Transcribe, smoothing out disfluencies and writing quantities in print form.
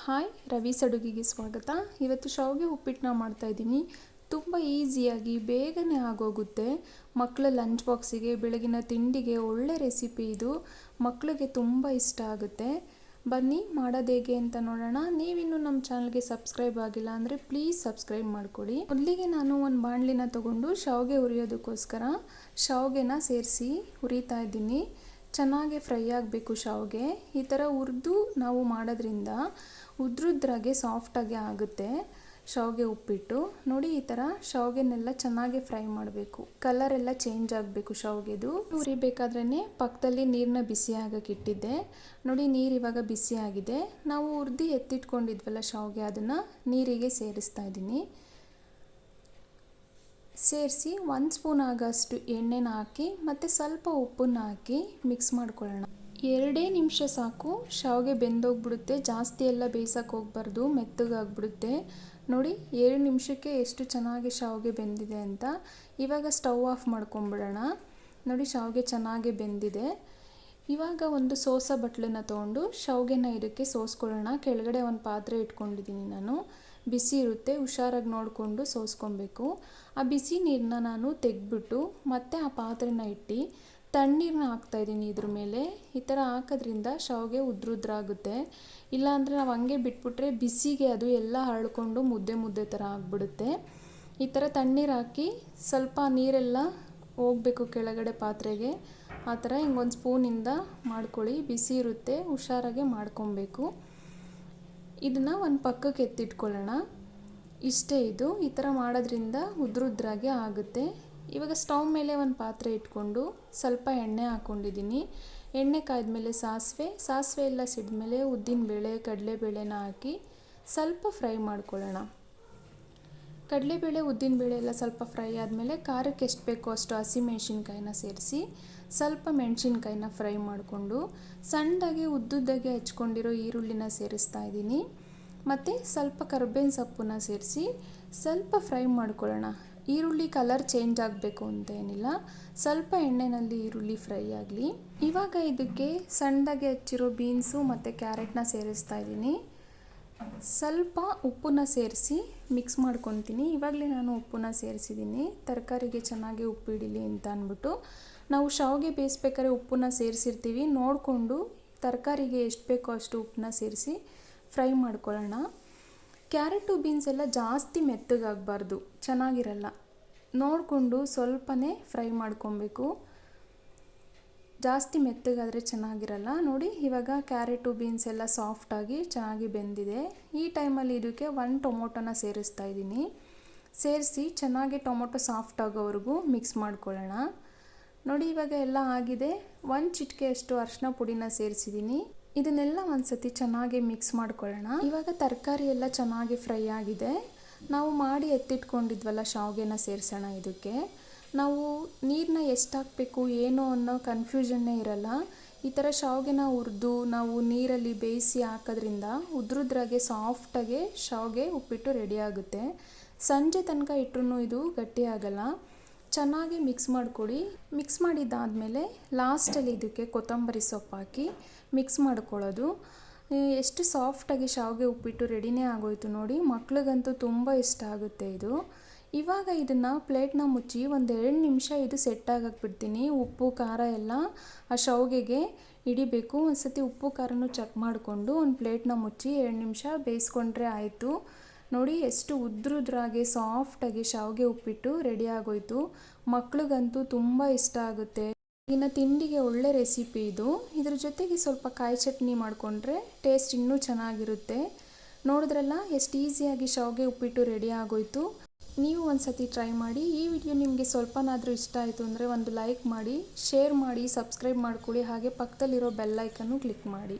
Hi, Ravi's ಅಡುಗೆಗೆ ಸ್ವಾಗತ. ಇವತ್ತು ಶಾವಿಗೆ ಉಪ್ಪಿಟ್ಟನ್ನ ಮಾಡ್ತಾಯಿದ್ದೀನಿ. ತುಂಬ ಈಸಿಯಾಗಿ ಬೇಗನೆ ಆಗೋಗುತ್ತೆ. ಮಕ್ಕಳ ಲಂಚ್ ಬಾಕ್ಸಿಗೆ, ಬೆಳಗಿನ ತಿಂಡಿಗೆ ಒಳ್ಳೆ ರೆಸಿಪಿ ಇದು. ಮಕ್ಕಳಿಗೆ ತುಂಬ ಇಷ್ಟ ಆಗುತ್ತೆ. ಬನ್ನಿ ಮಾಡೋದು ಹೇಗೆ ಅಂತ ನೋಡೋಣ. ನೀವಿನ್ನೂ ನಮ್ಮ ಚಾನಲ್ಗೆ ಸಬ್ಸ್ಕ್ರೈಬ್ ಆಗಿಲ್ಲ ಅಂದರೆ ಪ್ಲೀಸ್ ಸಬ್ಸ್ಕ್ರೈಬ್ ಮಾಡ್ಕೊಳ್ಳಿ. ಮೊದಲಿಗೆ ನಾನು ಒಂದು ಬಾಣಲಿನ ತೊಗೊಂಡು ಶಾವಿಗೆ ಹುರಿಯೋದಕ್ಕೋಸ್ಕರ ಶಾವಿಗೆನ ಸೇರಿಸಿ ಹುರಿತಾ ಇದ್ದೀನಿ. ಚೆನ್ನಾಗಿ ಫ್ರೈ ಆಗಬೇಕು ಶಾವಿಗೆ. ಈ ಥರ ಹುರಿದು ನಾವು ಮಾಡೋದ್ರಿಂದ ಉದ್ರುದ್ರಾಗೆ ಸಾಫ್ಟಾಗಿ ಆಗುತ್ತೆ ಶಾವಿಗೆ ಉಪ್ಪಿಟ್ಟು. ನೋಡಿ, ಈ ಥರ ಶಾವಿಗೆನೆಲ್ಲ ಚೆನ್ನಾಗಿ ಫ್ರೈ ಮಾಡಬೇಕು. ಕಲರ್ ಎಲ್ಲ ಚೇಂಜ್ ಆಗಬೇಕು ಶಾವಿಗೆದು. ಹುರಿಬೇಕಾದ್ರೇ ಪಕ್ಕದಲ್ಲಿ ನೀರನ್ನ ಬಿಸಿ ಆಗಕ್ಕೆ ಇಟ್ಟಿದ್ದೆ. ನೋಡಿ, ನೀರು ಇವಾಗ ಬಿಸಿ ಆಗಿದೆ. ನಾವು ಹುರಿದು ಎತ್ತಿಟ್ಕೊಂಡಿದ್ವಲ್ಲ ಶಾವಿಗೆ, ಅದನ್ನು ನೀರಿಗೆ ಸೇರಿಸ್ತಾ ಇದ್ದೀನಿ. ಸೇರಿಸಿ 1 ಸ್ಪೂನ್ ಆಗೋಷ್ಟು ಎಣ್ಣೆನ ಹಾಕಿ ಮತ್ತು ಸ್ವಲ್ಪ ಉಪ್ಪನ್ನ ಹಾಕಿ ಮಿಕ್ಸ್ ಮಾಡ್ಕೊಳ್ಳೋಣ. 2 ನಿಮಿಷ ಸಾಕು, ಶಾವಿಗೆ ಬೆಂದೋಗ್ಬಿಡುತ್ತೆ. ಜಾಸ್ತಿ ಎಲ್ಲ ಬೇಯಿಸೋಕೆ ಹೋಗ್ಬಾರ್ದು, ಮೆತ್ತಗಾಗ್ಬಿಡುತ್ತೆ. ನೋಡಿ, 2 ನಿಮಿಷಕ್ಕೆ ಎಷ್ಟು ಚೆನ್ನಾಗಿ ಶಾವಿಗೆ ಬೆಂದಿದೆ ಅಂತ. ಇವಾಗ ಸ್ಟವ್ ಆಫ್ ಮಾಡ್ಕೊಂಬಿಡೋಣ. ನೋಡಿ, ಶಾವಿಗೆ ಚೆನ್ನಾಗಿ ಬೆಂದಿದೆ. ಇವಾಗ ಒಂದು ಸೋಸೋ ಬಟ್ಲನ್ನ ತೊಗೊಂಡು ಶಾವಿಗೆನ ಇದಕ್ಕೆ ಸೋಸ್ಕೊಳ್ಳೋಣ. ಕೆಳಗಡೆ ಒಂದು ಪಾತ್ರೆ ಇಟ್ಕೊಂಡಿದ್ದೀನಿ ನಾನು. ಬಿಸಿ ಇರುತ್ತೆ, ಹುಷಾರಾಗಿ ನೋಡಿಕೊಂಡು ಸೋಸ್ಕೊಬೇಕು. ಆ ಬಿಸಿ ನೀರನ್ನ ನಾನು ತೆಗೆದ್ಬಿಟ್ಟು ಮತ್ತೆ ಆ ಪಾತ್ರೆನ ಇಟ್ಟು ತಣ್ಣೀರನ್ನ ಹಾಕ್ತಾಯಿದ್ದೀನಿ ಇದ್ರ ಮೇಲೆ. ಈ ಥರ ಹಾಕೋದ್ರಿಂದ ಶಾವಿಗೆ ಉದ್ರುದ್ರಾಗುತ್ತೆ. ಇಲ್ಲಾಂದರೆ ನಾವು ಹಂಗೆ ಬಿಟ್ಬಿಟ್ರೆ ಬಿಸಿಗೆ ಅದು ಎಲ್ಲ ಹರಡ್ಕೊಂಡು ಮುದ್ದೆ ಮುದ್ದೆ ಥರ ಆಗಿಬಿಡುತ್ತೆ. ಈ ಥರ ತಣ್ಣೀರು ಹಾಕಿ ಸ್ವಲ್ಪ ನೀರೆಲ್ಲ ಹೋಗಬೇಕು ಕೆಳಗಡೆ ಪಾತ್ರೆಗೆ. ಆ ಥರ ಹಿಂಗೊಂದು ಸ್ಪೂನಿಂದ ಮಾಡ್ಕೊಳ್ಳಿ. ಬಿಸಿ ಇರುತ್ತೆ, ಹುಷಾರಾಗೆ ಮಾಡ್ಕೊಬೇಕು. ಇದನ್ನು ಒಂದು ಪಕ್ಕಕ್ಕೆ ಎತ್ತಿಟ್ಕೊಳ್ಳೋಣ. ಇಷ್ಟೇ ಇದು. ಈ ಥರ ಮಾಡೋದ್ರಿಂದ ಉದ್ರುದ್ರಾಗೆ ಆಗುತ್ತೆ. ಇವಾಗ ಸ್ಟವ್ ಮೇಲೆ ಒಂದು ಪಾತ್ರೆ ಇಟ್ಕೊಂಡು ಸ್ವಲ್ಪ ಎಣ್ಣೆ ಹಾಕ್ಕೊಂಡಿದ್ದೀನಿ. ಎಣ್ಣೆ ಕಾಯ್ದಮೇಲೆ ಸಾಸಿವೆ ಎಲ್ಲ ಸಿಡಿದ್ಮೇಲೆ ಉದ್ದಿನಬೇಳೆ, ಕಡಲೆಬೇಳೆನ ಹಾಕಿ ಸ್ವಲ್ಪ ಫ್ರೈ ಮಾಡ್ಕೊಳ್ಳೋಣ. ಕಡಲೆಬೇಳೆ, ಉದ್ದಿನಬೇಳೆ ಎಲ್ಲ ಸ್ವಲ್ಪ ಫ್ರೈ ಆದಮೇಲೆ ಖಾರಕ್ಕೆ ಎಷ್ಟು ಬೇಕೋ ಅಷ್ಟು ಹಸಿಮೆಣ್ಸಿನ್ಕಾಯಿನ ಸೇರಿಸಿ ಸ್ವಲ್ಪ ಮೆಣಸಿನ್ಕಾಯಿನ ಫ್ರೈ ಮಾಡಿಕೊಂಡು ಸಣ್ಣದಾಗಿ ಉದ್ದುದ್ದಾಗೆ ಹಚ್ಕೊಂಡಿರೋ ಈರುಳ್ಳಿನ ಸೇರಿಸ್ತಾ ಇದ್ದೀನಿ. ಮತ್ತು ಸ್ವಲ್ಪ ಕರ್ಬೇವಿನ ಸೊಪ್ಪನ್ನ ಸೇರಿಸಿ ಸ್ವಲ್ಪ ಫ್ರೈ ಮಾಡ್ಕೊಳ್ಳೋಣ. ಈರುಳ್ಳಿ ಕಲರ್ ಚೇಂಜ್ ಆಗಬೇಕು ಅಂತ ಏನಿಲ್ಲ, ಸ್ವಲ್ಪ ಎಣ್ಣೆಯಲ್ಲಿ ಈರುಳ್ಳಿ ಫ್ರೈ ಆಗಲಿ. ಇವಾಗ ಇದಕ್ಕೆ ಸಣ್ಣದಾಗಿ ಹಚ್ಚಿರೋ ಬೀನ್ಸು ಮತ್ತು ಕ್ಯಾರೆಟ್ನ ಸೇರಿಸ್ತಾ ಇದ್ದೀನಿ. ಸ್ವಲ್ಪ ಉಪ್ಪನ್ನ ಸೇರಿಸಿ ಮಿಕ್ಸ್ ಮಾಡ್ಕೊತೀನಿ. ಇವಾಗಲೇ ನಾನು ಉಪ್ಪನ್ನ ಸೇರಿಸಿದ್ದೀನಿ, ತರಕಾರಿಗೆ ಚೆನ್ನಾಗಿ ಉಪ್ಪು ಹಿಡೀಲಿ ಅಂತ ಅಂದ್ಬಿಟ್ಟು. ನಾವು ಶಾವಿಗೆ ಬೇಯಿಸ್ಬೇಕಾದ್ರೆ ಉಪ್ಪನ್ನ ಸೇರಿಸಿರ್ತೀವಿ. ನೋಡಿಕೊಂಡು ತರಕಾರಿಗೆ ಎಷ್ಟು ಬೇಕೋ ಅಷ್ಟು ಉಪ್ಪನ್ನ ಸೇರಿಸಿ ಫ್ರೈ ಮಾಡ್ಕೊಳ್ಳೋಣ. ಕ್ಯಾರೆಟು ಬೀನ್ಸ್ ಎಲ್ಲ ಜಾಸ್ತಿ ಮೆತ್ತಗಾಗಬಾರ್ದು, ಚೆನ್ನಾಗಿರಲ್ಲ. ನೋಡಿಕೊಂಡು ಸ್ವಲ್ಪನೇ ಫ್ರೈ ಮಾಡ್ಕೊಬೇಕು. ಜಾಸ್ತಿ ಮೆತ್ತಗಾದರೆ ಚೆನ್ನಾಗಿರಲ್ಲ. ನೋಡಿ, ಇವಾಗ ಕ್ಯಾರೆಟು ಬೀನ್ಸ್ ಎಲ್ಲ ಸಾಫ್ಟಾಗಿ ಚೆನ್ನಾಗಿ ಬೆಂದಿದೆ. ಈ ಟೈಮಲ್ಲಿ ಇದಕ್ಕೆ 1 ಟೊಮೊಟೊನ ಸೇರಿಸ್ತಾ ಇದ್ದೀನಿ. ಸೇರಿಸಿ ಚೆನ್ನಾಗಿ ಟೊಮೊಟೊ ಸಾಫ್ಟ್ ಆಗೋವರೆಗೂ ಮಿಕ್ಸ್ ಮಾಡ್ಕೊಳ್ಳೋಣ. ನೋಡಿ, ಇವಾಗ ಎಲ್ಲ ಆಗಿದೆ. 1 ಚಿಟಿಕೆಯಷ್ಟು ಅರಿಶಿನ ಪುಡಿನ ಸೇರಿಸಿದ್ದೀನಿ. ಇದನ್ನೆಲ್ಲ ಒಂದ್ಸತಿ ಚೆನ್ನಾಗಿ ಮಿಕ್ಸ್ ಮಾಡ್ಕೊಳ್ಳೋಣ. ಇವಾಗ ತರಕಾರಿ ಎಲ್ಲ ಚೆನ್ನಾಗಿ ಫ್ರೈ ಆಗಿದೆ. ನಾವು ಮಾಡಿ ಎತ್ತಿಟ್ಕೊಂಡಿದ್ವಲ್ಲ ಶಾವಿಗೆನ ಸೇರಿಸೋಣ ಇದಕ್ಕೆ. ನಾವು ನೀರನ್ನ ಎಷ್ಟು ಹಾಕಬೇಕು ಏನು ಅನ್ನೋ ಕನ್ಫ್ಯೂಷನ್ನೇ ಇರಲ್ಲ. ಈ ಥರ ಶಾವಿಗೆನ ಹುರಿದು ನಾವು ನೀರಲ್ಲಿ ಬೇಯಿಸಿ ಹಾಕೋದ್ರಿಂದ ಉದ್ರುದ್ರಾಗೆ ಸಾಫ್ಟಾಗೆ ಶಾವಿಗೆ ಉಪ್ಪಿಟ್ಟು ರೆಡಿ ಆಗುತ್ತೆ. ಸಂಜೆ ತನಕ ಇಟ್ಟರೂ ಇದು ಗಟ್ಟಿ ಆಗಲ್ಲ. ಚೆನ್ನಾಗಿ ಮಿಕ್ಸ್ ಮಾಡಿಕೊಡಿ. ಮಿಕ್ಸ್ ಮಾಡಿದ್ದಾದಮೇಲೆ ಲಾಸ್ಟಲ್ಲಿ ಇದಕ್ಕೆ ಕೊತ್ತಂಬರಿ ಸೊಪ್ಪು ಹಾಕಿ ಮಿಕ್ಸ್ ಮಾಡ್ಕೊಳ್ಳೋದು. ಎಷ್ಟು ಸಾಫ್ಟಾಗಿ ಶಾವಿಗೆ ಉಪ್ಪಿಟ್ಟು ರೆಡಿನೇ ಆಗೋಯ್ತು ನೋಡಿ. ಮಕ್ಳಿಗಂತೂ ತುಂಬ ಇಷ್ಟ ಆಗುತ್ತೆ ಇದು. ಇವಾಗ ಇದನ್ನು ಪ್ಲೇಟ್ನ ಮುಚ್ಚಿ 1-2 ನಿಮಿಷ ಇದು ಸೆಟ್ ಆಗಕ್ಕೆ ಬಿಡ್ತೀನಿ. ಉಪ್ಪು ಖಾರ ಎಲ್ಲ ಆ ಶಾವಿಗೆಗೆ ಹಿಡಿಬೇಕು. ಒಂದು ಸತಿ ಉಪ್ಪು ಖಾರನೂ ಚೆಕ್ ಮಾಡಿಕೊಂಡು ಒಂದು ಪ್ಲೇಟ್ನ ಮುಚ್ಚಿ 2 ನಿಮಿಷ ಬೇಯಿಸ್ಕೊಂಡ್ರೆ ಆಯಿತು. ನೋಡಿ, ಎಷ್ಟು ಉದ್ರುದ್ರಾಗೆ ಸಾಫ್ಟಾಗಿ ಶಾವಿಗೆ ಉಪ್ಪಿಟ್ಟು ರೆಡಿ ಆಗೋಯ್ತು. ಮಕ್ಳಿಗಂತೂ ತುಂಬ ಇಷ್ಟ ಆಗುತ್ತೆ. ಇನ್ನು ತಿಂಡಿಗೆ ಒಳ್ಳೆ ರೆಸಿಪಿ ಇದು. ಇದ್ರ ಜೊತೆಗೆ ಸ್ವಲ್ಪ ಕಾಯಿ ಚಟ್ನಿ ಮಾಡಿಕೊಂಡ್ರೆ ಟೇಸ್ಟ್ ಇನ್ನೂ ಚೆನ್ನಾಗಿರುತ್ತೆ. ನೋಡಿದ್ರಲ್ಲ, ಎಷ್ಟು ಈಸಿಯಾಗಿ ಶಾವಿಗೆ ಉಪ್ಪಿಟ್ಟು ರೆಡಿ ಆಗೋಯ್ತು. ನೀವು ಒಂದು ಸತಿ ಟ್ರೈ ಮಾಡಿ. ಈ ವಿಡಿಯೋ ನಿಮಗೆ ಸ್ವಲ್ಪನಾದರೂ ಇಷ್ಟ ಆಯಿತು ಅಂದರೆ ಒಂದು ಲೈಕ್ ಮಾಡಿ, ಶೇರ್ ಮಾಡಿ, ಸಬ್ಸ್ಕ್ರೈಬ್ ಮಾಡ್ಕೊಳ್ಳಿ. ಹಾಗೆ ಪಕ್ಕದಲ್ಲಿರೋ ಬೆಲ್ ಐಕನ್ನು ಕ್ಲಿಕ್ ಮಾಡಿ.